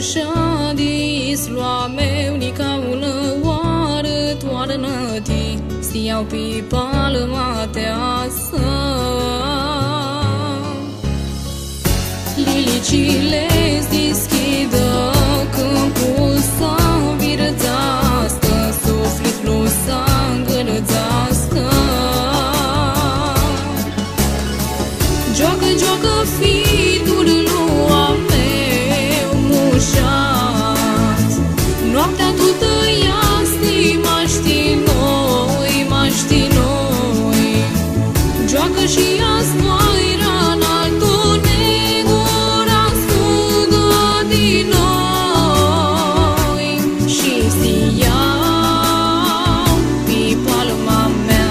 mușa di isloa meu ni ca una oară toarnă ti stiau pi palma te asa lilicile deschidă câmpul să virățească sufletul să îngălățească. Joacă, joacă fitul lua meu mușat, noaptea tu tăiasti maști noi, joacă și azi mai rana negura sugă din noi și stiau pe palma mea.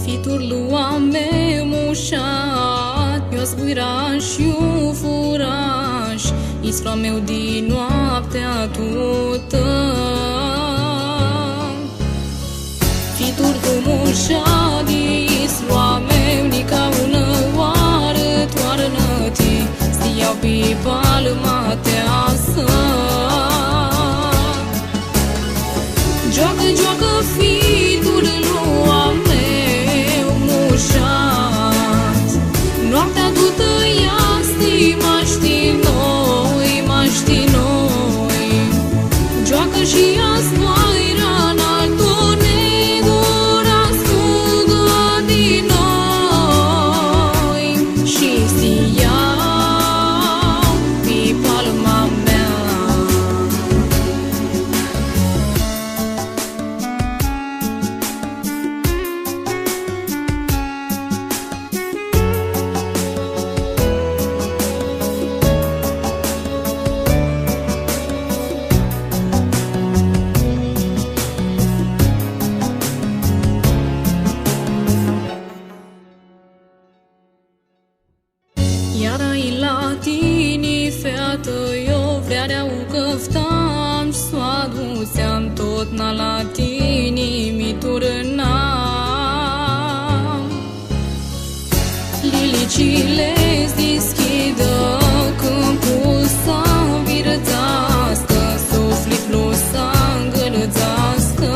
Fitul lua meu mușat, eu zbuiraș, eu furaș, isla meu din noaptea tută. Fitul tu mușat, isla meu, ni ca una oară toarnă-ti, stiau pe palma te asă. Joacă, joacă fitul lua meu mușat, noaptea tu tăiasti maști noi, joacă și azi mai rana negura sugă din noi și stiau pe palma mea. Iar ai la tine, feată, eu vreau căftam și s-o aduceam tot na la tine, mi turnam. Lilicile deschidă câmpul să virățească, sufletul să îngălățească.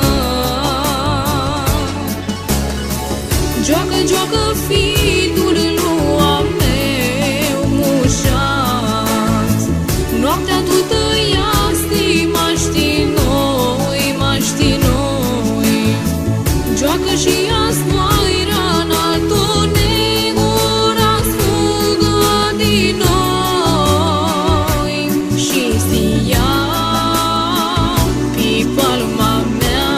Joacă, joacă fitul lua meu mușat, noaptea tu tăiasti maști noi, joacă și azi mai rana negura sugă din noi și stiau pe palma mea.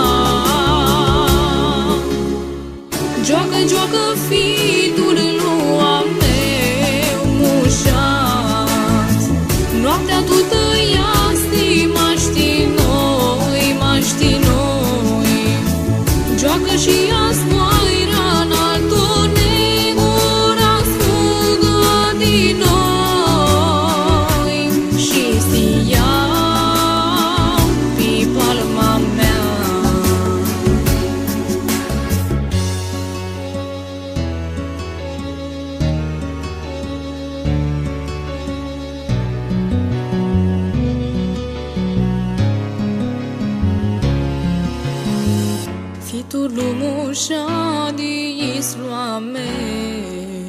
Joacă, joacă fitul lua meu mușat, noaptea tu tăiasti maști noi, joacă și azi mai rana negura sugă din noi și stiau pe palma mea. Fitul mușa di isla meu